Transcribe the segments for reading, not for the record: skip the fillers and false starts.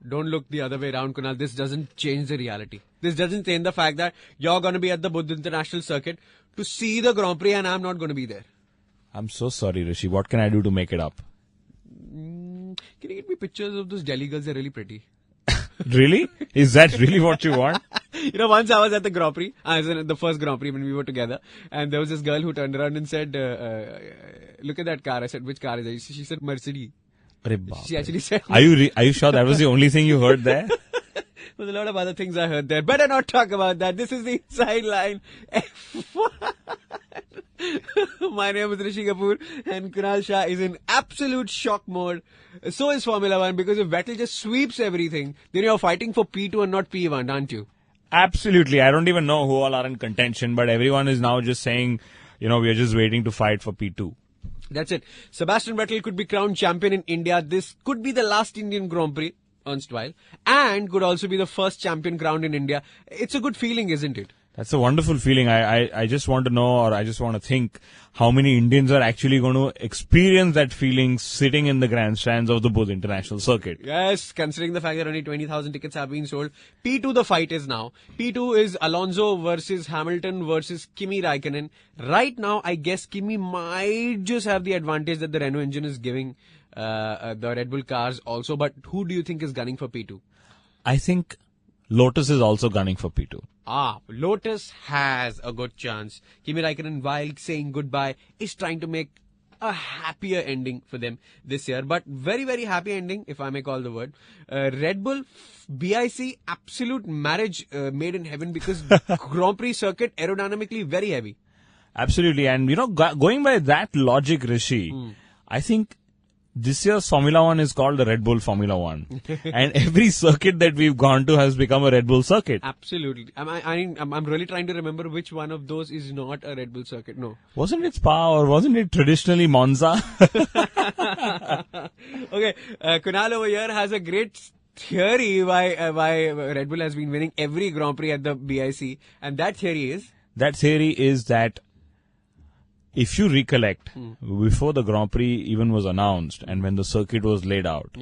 don't look the other way around, Kunal. This doesn't change the reality. This doesn't change the fact that you're going to be at the Buddha International Circuit to see the Grand Prix and I'm not going to be there. I'm so sorry, Rishi. What can I do to make it up? Can you get me pictures of those Delhi girls? They're really pretty. Really? Is that really what you want? Once I was at the Grand Prix. I was in the first Grand Prix when we were together. And there was this girl who turned around and said, look at that car. I said, which car is it? She said, Mercedes. She actually said... Are you sure that was the only thing you heard there? There's a lot of other things I heard there. Better not talk about that. This is the Inside Line. My name is Rishi Kapoor and Kunal Shah is in absolute shock mode. So is Formula 1 because if Vettel just sweeps everything, then you're fighting for P2 and not P1, aren't you? Absolutely. I don't even know who all are in contention, but everyone is now just saying, we are just waiting to fight for P2. That's it. Sebastian Vettel could be crowned champion in India. This could be the last Indian Grand Prix, erstwhile, and could also be the first champion crowned in India. It's a good feeling, isn't it? That's a wonderful feeling. I just want to know, or I just want to think how many Indians are actually going to experience that feeling sitting in the grandstands of the Buddha International Circuit. Yes, considering the fact that only 20,000 tickets have been sold. P2 the fight is now. P2 is Alonso versus Hamilton versus Kimi Raikkonen. Right now, I guess Kimi might just have the advantage that the Renault engine is giving the Red Bull cars also. But who do you think is gunning for P2? I think Lotus is also gunning for P2. Lotus has a good chance. Kimi Raikkonen, while saying goodbye, is trying to make a happier ending for them this year. But very, very happy ending, if I may call the word. Red Bull, BIC, absolute marriage made in heaven because Grand Prix circuit aerodynamically very heavy. Absolutely. And, going by that logic, Rishi, I think this year's Formula 1 is called the Red Bull Formula 1. And every circuit that we've gone to has become a Red Bull circuit. Absolutely. I'm really trying to remember which one of those is not a Red Bull circuit. No. Wasn't it Spa or wasn't it traditionally Monza? Okay. Kunal over here has a great theory why Red Bull has been winning every Grand Prix at the BIC. And that theory is? That theory is that if you recollect, before the Grand Prix even was announced and when the circuit was laid out,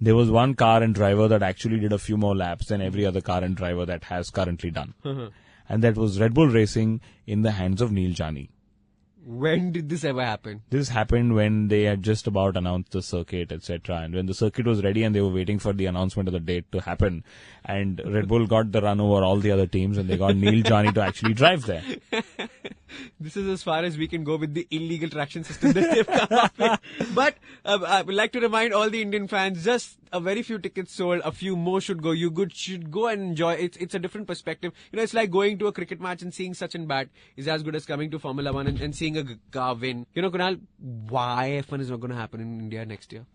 there was one car and driver that actually did a few more laps than every other car and driver that has currently done. And that was Red Bull Racing in the hands of Neil Jani. When did this ever happen? This happened when they had just about announced the circuit, etc. And when the circuit was ready and they were waiting for the announcement of the date to happen. And Red Bull got the run over all the other teams and they got Neil Jani to actually drive there. This is as far as we can go with the illegal traction system that they've come up with. But I would like to remind all the Indian fans, just a very few tickets sold, a few more should go. You should go and enjoy. It's a different perspective. It's like going to a cricket match and seeing Sachin bat is as good as coming to Formula 1 and seeing a car win. Kunal, why F1 is not going to happen in India next year?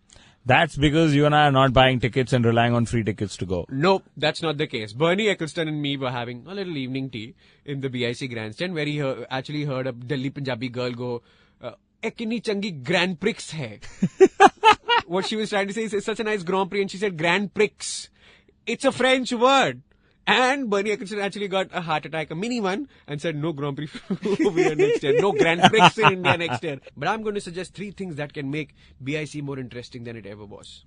That's because you and I are not buying tickets and relying on free tickets to go. No, that's not the case. Bernie Ecclestone and me were having a little evening tea in the BIC grandstand where he actually heard a Delhi Punjabi girl go, "Ekini changi Grand Prix hai." What she was trying to say is, it's such a nice Grand Prix, and she said Grand Prix. It's a French word. And Bernie Ecclestone actually got a heart attack, a mini one, and said no Grand Prix over here next year. No Grand Prix in India next year. But I'm going to suggest 3 things that can make BIC more interesting than it ever was.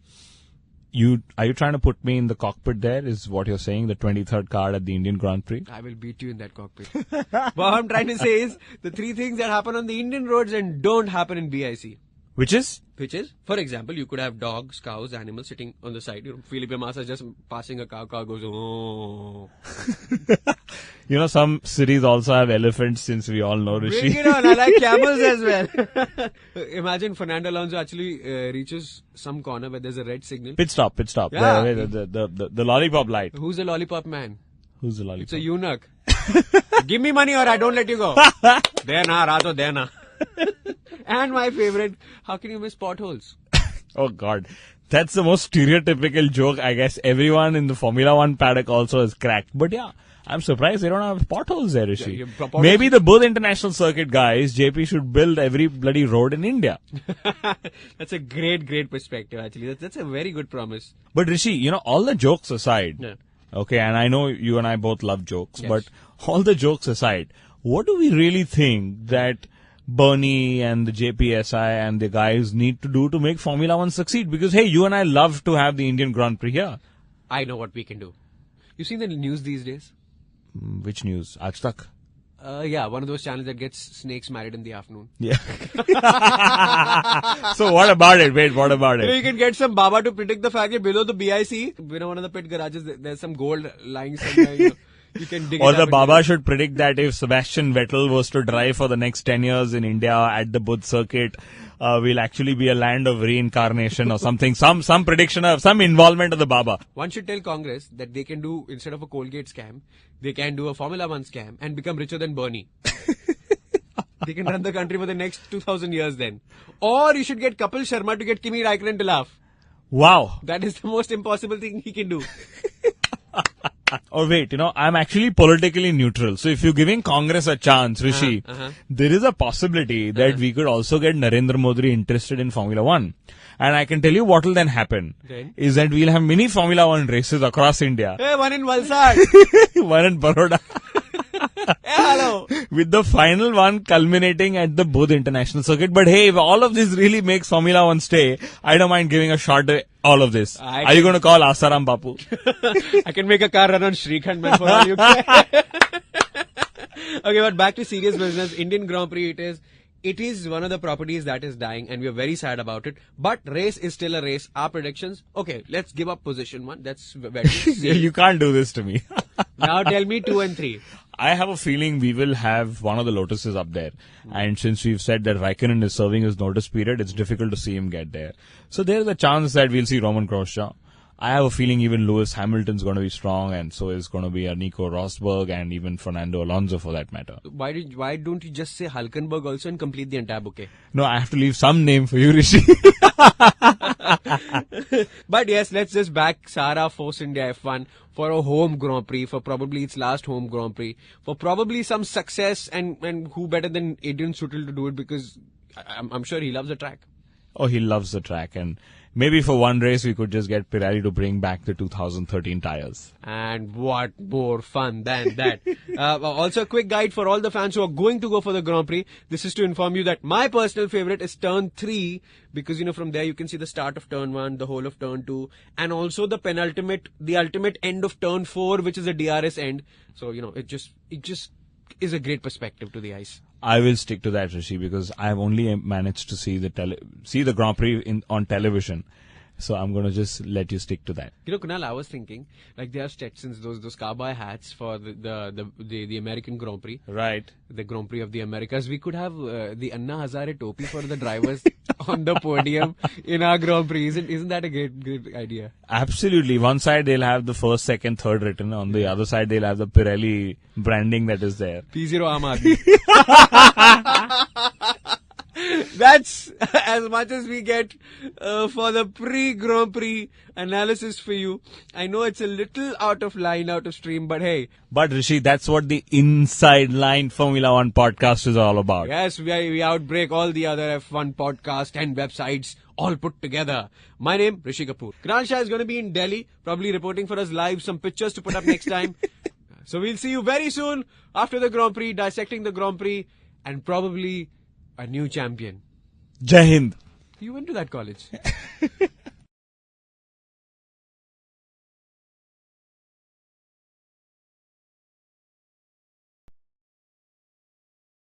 Are you trying to put me in the cockpit there, is what you're saying, the 23rd card at the Indian Grand Prix? I will beat you in that cockpit. What I'm trying to say is, the 3 things that happen on the Indian roads and don't happen in BIC. Which is, for example, you could have dogs, cows, animals sitting on the side. Felipe Massa just passing a car goes, oh. Some cities also have elephants, since we all know, Rishi. Bring it on, I like camels as well. Imagine Fernando Alonso actually reaches some corner where there's a red signal. Pit stop. Yeah. The lollipop light. Who's the lollipop man? Who's the lollipop? It's a eunuch. Give me money or I don't let you go. There na, Rato, there na. And my favorite, how can you miss potholes? Oh God. That's the most stereotypical joke I guess everyone in the Formula 1 paddock also has cracked. But yeah, I'm surprised they don't have potholes there, Rishi. Maybe the Buddha International Circuit guys, JP should build every bloody road in India. That's a great perspective actually. That's a very good promise. But Rishi, all the jokes aside, okay, and I know you and I both love jokes, but all the jokes aside, what do we really think that Bernie and the JPSI and the guys need to do to make Formula 1 succeed? Because, hey, you and I love to have the Indian Grand Prix here. I know what we can do. You seen the news these days? Which news? Aaj Tak? Yeah, one of those channels that gets snakes married in the afternoon. Yeah. So what about it? Wait, what about You it? can get some Baba to predict the fact that below the BIC, one of the pit garages, there's some gold lying somewhere. You can dig Or it the up. Baba should predict that if Sebastian Vettel was to drive for the next 10 years in India at the Budh circuit, we'll actually be a land of reincarnation or something. Some prediction of some involvement of the Baba. One should tell Congress that they can do, instead of a Colgate scam, they can do a Formula 1 scam and become richer than Bernie. They can run the country for the next 2000 years then. Or you should get Kapil Sharma to get Kimi Raikkonen to laugh. Wow. That is the most impossible thing he can do. Or wait, I'm actually politically neutral. So if you're giving Congress a chance, Rishi, there is a possibility that we could also get Narendra Modi interested in Formula 1. And I can tell you what will then happen. Then? Is that we'll have mini Formula 1 races across India. Hey, one in Valsad. One in Baroda. Hey, hello. With the final one culminating at the Budh International Circuit. But hey, if all of this really makes Formula 1 stay, I don't mind giving a shot to all of this. Are you going to call Asaram Bapu? I can make a car run on Srikhand, man, for all you care. Okay, but back to serious business. Indian Grand Prix it is. It is one of the properties that is dying and we are very sad about it. But race is still a race. Our predictions, okay, let's give up position 1. That's very You can't do this to me. Now tell me 2 and 3. I have a feeling we will have one of the Lotuses up there. And since we've said that Raikkonen is serving his notice period, it's difficult to see him get there. So there's a chance that we'll see Roman Grosjean. I have a feeling even Lewis Hamilton's going to be strong, and so is going to be Nico Rosberg and even Fernando Alonso for that matter. Why don't you just say Hulkenberg also and complete the entire bouquet? No, I have to leave some name for you, Rishi. But yes, let's just back Sara Force India F1 for a home Grand Prix, for probably its last home Grand Prix, for probably some success, and who better than Adrian Sutil to do it, because I'm sure he loves the track. Oh, he loves the track, and maybe for one race we could just get Pirelli to bring back the 2013 tires. And what more fun than that? Also a quick guide for all the fans who are going to go for the Grand Prix. This is to inform you that my personal favorite is turn 3, because from there you can see the start of turn 1, the whole of turn 2, and also the ultimate end of turn 4, which is a DRS end. So, it just is a great perspective to the ice. I will stick to that, Rishi, because I've only managed to see the Grand Prix on television. So I'm going to just let you stick to that. Kunal, I was thinking, like they have Stetsons, those cowboy hats for the American Grand Prix. Right. The Grand Prix of the Americas. We could have the Anna Hazare topi for the drivers on the podium in our Grand Prix. Isn't that a great idea? Absolutely. One side they'll have the first, second, third written. On the other side they'll have the Pirelli branding that is there. P0 Aam Aadmi. That's as much as we get for the pre-Grand Prix analysis for you. I know it's a little out of line, out of stream, but hey. But Rishi, that's what the Inside Line Formula 1 podcast is all about. Yes, we outbreak all the other F1 podcasts and websites all put together. My name, Rishi Kapoor. Kunal Shah is going to be in Delhi, probably reporting for us live, some pictures to put up next time. So we'll see you very soon after the Grand Prix, dissecting the Grand Prix, and probably a new champion. Jai Hind. You went to that college.